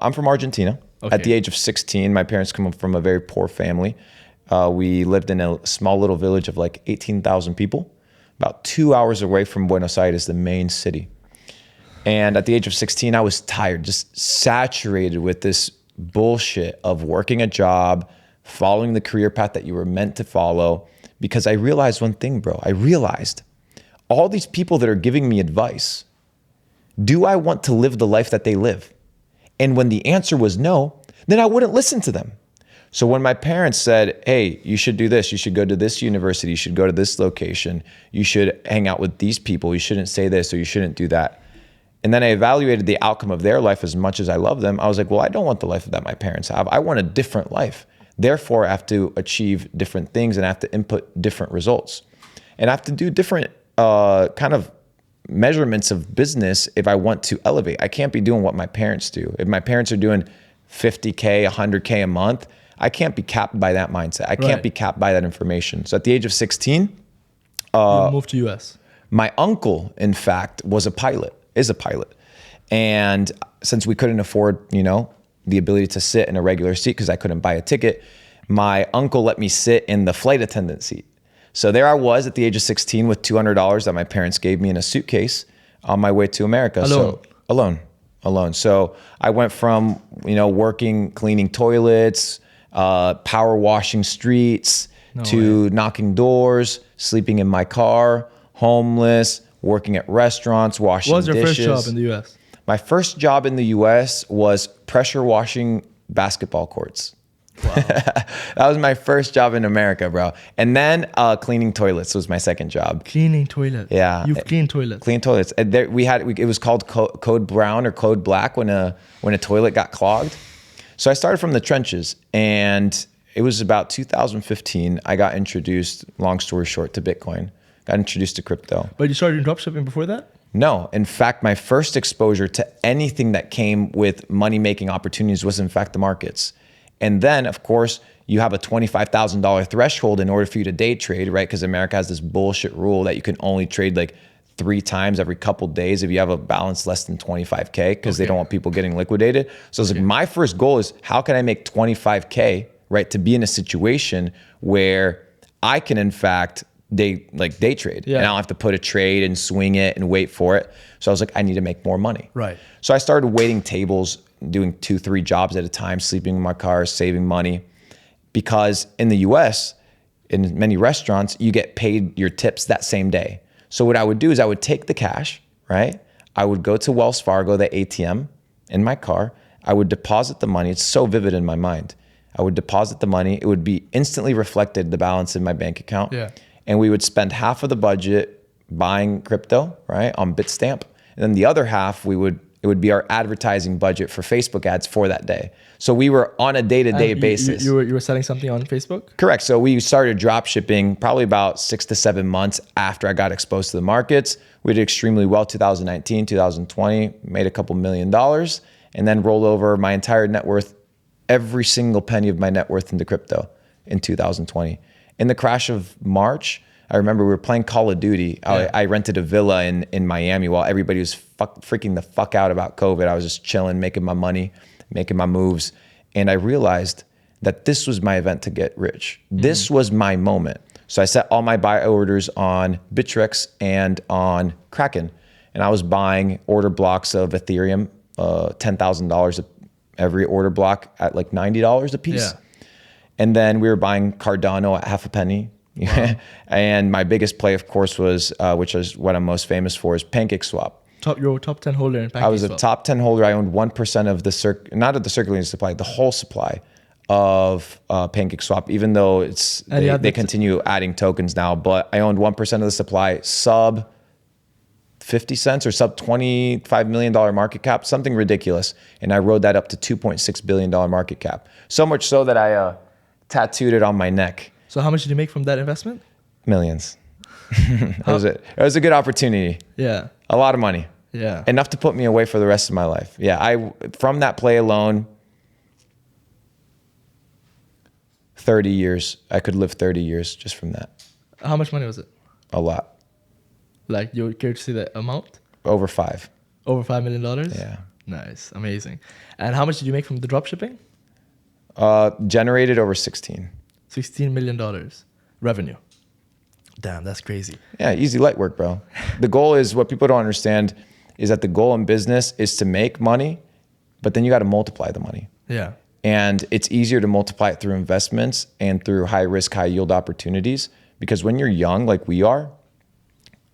I'm from Argentina. Okay. At the age of 16, my parents come from a very poor family. We lived in a small little village of like 18,000 people, about 2 hours away from Buenos Aires, the main city. And at the age of 16, I was tired, just saturated with this bullshit of working a job, following the career path that you were meant to follow. Because I realized one thing, bro. I realized all these people that are giving me advice, do I want to live the life that they live? And when the answer was no, then I wouldn't listen to them. So when my parents said, hey, you should do this, you should go to this university, you should go to this location, you should hang out with these people, you shouldn't say this or you shouldn't do that. And then I evaluated the outcome of their life as much as I love them. I was like, well, I don't want the life that my parents have. I want a different life. Therefore, I have to achieve different things and I have to input different results. And I have to do different kind of measurements of business if I want to elevate. I can't be doing what my parents do. If my parents are doing 50K, 100K a month, I can't be capped by that mindset. I can't be capped by that information. So at the age of 16, you moved to US. My uncle, in fact, is a pilot. And since we couldn't afford, the ability to sit in a regular seat because I couldn't buy a ticket, my uncle let me sit in the flight attendant seat. So there I was at the age of 16 with $200 that my parents gave me in a suitcase on my way to America. Alone. So I went from, working, cleaning toilets, power washing streets, knocking doors, sleeping in my car, homeless, working at restaurants, washing dishes. What was your first job in the US? My first job in the US was pressure washing basketball courts. Wow. That was my first job in America, bro. And then cleaning toilets was my second job. Cleaning toilets? Yeah. You've cleaned toilets? Clean toilets. And it was called code brown or code black when a toilet got clogged. So I started from the trenches, and it was about 2015. I got introduced, long story short, to Bitcoin. Got introduced to crypto. But you started in dropshipping before that? No. In fact, my first exposure to anything that came with money-making opportunities was, in fact, the markets. And then, of course, you have a $25,000 threshold in order for you to day trade, right? Because America has this bullshit rule that you can only trade like 3 times every couple days if you have a balance less than 25K, because they don't want people getting liquidated. So it's like, my first goal is, how can I make 25K, right? To be in a situation where I can, in fact, day trade. And I don't have to put a trade and swing it and wait for it. So I was like, I need to make more money. Right. So I started waiting tables, doing 2-3 jobs at a time, sleeping in my car, saving money. Because in the US, in many restaurants, you get paid your tips that same day. So what I would do is I would take the cash, right? I would go to Wells Fargo, the ATM, in my car. I would deposit the money. It's so vivid in my mind. I would deposit the money. It would be instantly reflected, the balance in my bank account. Yeah. And we would spend half of the budget buying crypto, right, on Bitstamp. And then the other half, it would be our advertising budget for Facebook ads for that day. So we were on a day-to-day basis. You were selling something on Facebook? Correct. So we started drop shipping probably about 6 to 7 months after I got exposed to the markets. We did extremely well 2019, 2020, made a couple $1 million, and then rolled over my entire net worth, every single penny of my net worth into crypto in 2020. In the crash of March, I remember we were playing Call of Duty. I rented a villa in Miami while everybody was freaking the fuck out about COVID. I was just chilling, making my money, making my moves. And I realized that this was my event to get rich. This was my moment. So I set all my buy orders on Bittrex and on Kraken. And I was buying order blocks of Ethereum, $10,000 every order block at like $90 a piece. Yeah. And then we were buying Cardano at half a penny. Wow. And my biggest play, of course, was, which is what I'm most famous for, is PancakeSwap. Your top 10 holder in PancakeSwap. I was a top 10 holder. I owned 1% of the not of the circulating supply, the whole supply of PancakeSwap, even though they continue adding tokens now. But I owned 1% of the supply, sub 50 cents or sub $25 million market cap, something ridiculous. And I rode that up to $2.6 billion market cap. So much so that I tattooed it on my neck. So how much did you make from that investment? Millions. It was a good opportunity. Yeah. A lot of money. Yeah. Enough to put me away for the rest of my life. Yeah. From that play alone, 30 years. I could live 30 years just from that. How much money was it? A lot. Like, you care to see the amount? Over 5. Over $5 million? Yeah. Nice. Amazing. And how much did you make from the drop shipping? Generated over 16. $16 million revenue. Damn, that's crazy. Yeah, easy light work, bro. The goal is, what people don't understand is that the goal in business is to make money, but then you got to multiply the money. Yeah. And it's easier to multiply it through investments and through high risk, high yield opportunities, because when you're young, like we are,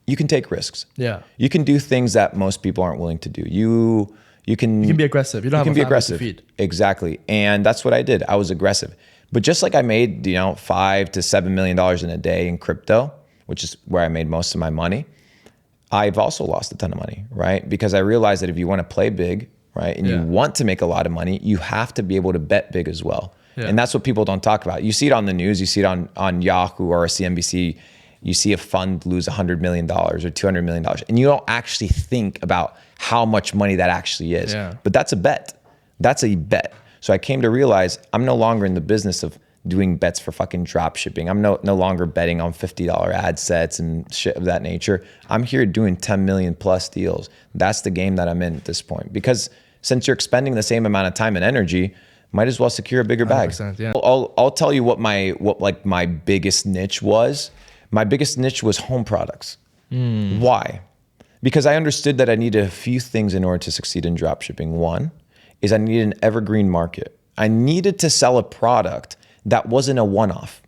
you can take risks. Yeah. You can do things that most people aren't willing to do. You can be aggressive. You don't have a family to feed. Exactly. And that's what I did. I was aggressive. But just like I made, $5 to $7 million in a day in crypto, which is where I made most of my money, I've also lost a ton of money, right? Because I realized that if you want to play big, right, and you want to make a lot of money, you have to be able to bet big as well. Yeah. And that's what people don't talk about. You see it on the news, you see it on Yahoo or CNBC, you see a fund lose $100 million or $200 million, and you don't actually think about how much money that actually is. Yeah. But that's a bet. That's a bet. So I came to realize I'm no longer in the business of doing bets for fucking drop shipping. I'm no longer betting on $50 ad sets and shit of that nature. I'm here doing 10 million plus deals. That's the game that I'm in at this point. Because since you're expending the same amount of time and energy, might as well secure a bigger bag. Yeah. I'll tell you what my biggest niche was. My biggest niche was home products. Why? Because I understood that I needed a few things in order to succeed in dropshipping. One is I needed an evergreen market. I needed to sell a product that wasn't a one-off.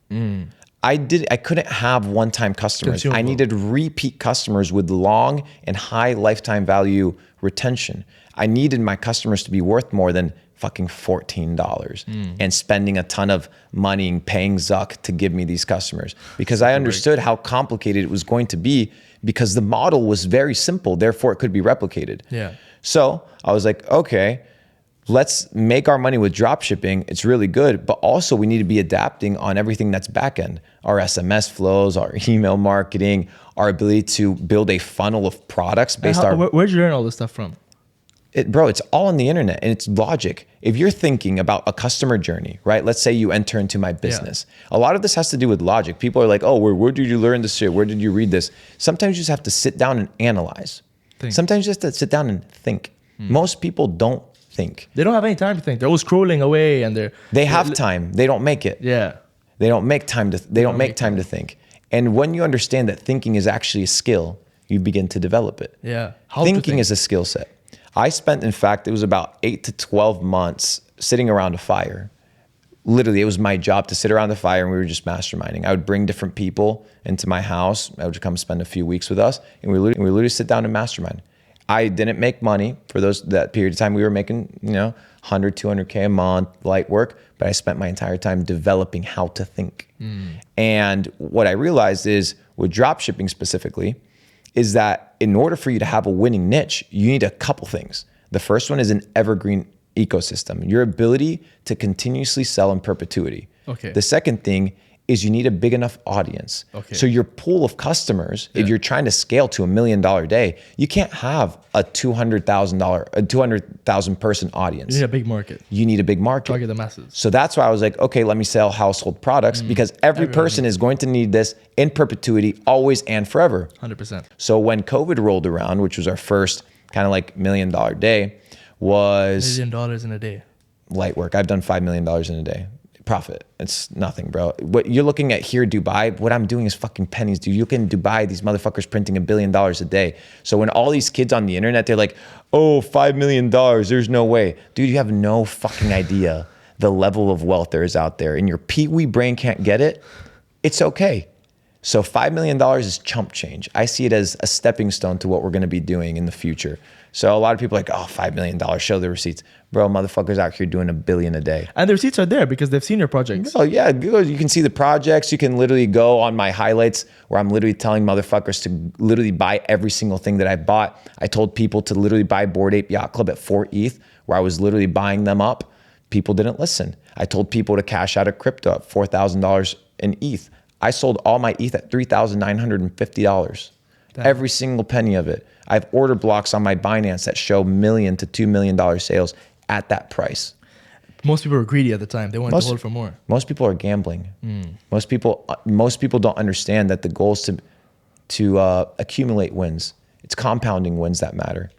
I couldn't have one-time customers. Consumable. I needed repeat customers with long and high lifetime value retention. I needed my customers to be worth more than fucking $14 and spending a ton of money and paying Zuck to give me these customers, because I understood how complicated it was going to be, because the model was very simple, therefore it could be replicated. Yeah. So I was like, okay, let's make our money with drop shipping. It's really good, but also we need to be adapting on everything that's back end, our SMS flows, our email marketing, our ability to build a funnel of products based on. Where'd you learn all this stuff from? Bro, it's all on the internet and it's logic. If you're thinking about a customer journey, right? Let's say you enter into my business. Yeah. A lot of this has to do with logic. People are like, oh, where did you learn this shit? Where did you read this? Sometimes you just have to sit down and analyze. Sometimes you just have to sit down and think. Most people don't think. They don't have any time to think. They're always scrolling away and they have time. They don't make it. Yeah. They don't make time to think. And when you understand that thinking is actually a skill, you begin to develop it. Yeah. Thinking is a skill set. I spent, in fact, it was about 8 to 12 months sitting around a fire. Literally, it was my job to sit around the fire and we were just masterminding. I would bring different people into my house. I would come spend a few weeks with us and we literally sit down and mastermind. I didn't make money for that period of time. We were making, 100, 200K a month, light work, but I spent my entire time developing how to think. And what I realized is with drop shipping specifically, is that in order for you to have a winning niche, you need a couple things. The first one is an evergreen ecosystem, your ability to continuously sell in perpetuity. Okay. The second thing is you need a big enough audience. Okay. So your pool of customers, if you're trying to scale to $1 million day, you can't have a 200,000 person audience. You need a big market. You need a big market. Target the masses. So that's why I was like, okay, let me sell household products because every person is going to need this in perpetuity, always and forever. 100%. So when COVID rolled around, which was our first kind of like $1 million day, was $1 million in a day. Light work. I've done $5 million in a day. Profit. It's nothing, bro. What you're looking at here, Dubai, what I'm doing is fucking pennies, dude. You look in Dubai, these motherfuckers printing $1 billion a day. So when all these kids on the internet, they're like, oh, $5 million, there's no way. Dude, you have no fucking idea the level of wealth there is out there and your pee-wee brain can't get it. It's okay. So $5 million is chump change. I see it as a stepping stone to what we're going to be doing in the future. So a lot of people are like, oh, $5 million, show the receipts. Bro, motherfuckers out here doing $1 billion a day. And the receipts are there because they've seen your projects. Oh yeah, you can see the projects. You can literally go on my highlights where I'm literally telling motherfuckers to literally buy every single thing that I bought. I told people to literally buy Bored Ape Yacht Club at 4 ETH, where I was literally buying them up. People didn't listen. I told people to cash out of crypto at $4,000 in ETH. I sold all my ETH at $3,950. Every single penny of it. I have order blocks on my Binance that show $1 million to $2 million sales at that price. Most people were greedy at the time. They wanted to hold for more. Most people are gambling. Most people don't understand that the goal is to accumulate wins. It's compounding wins that matter.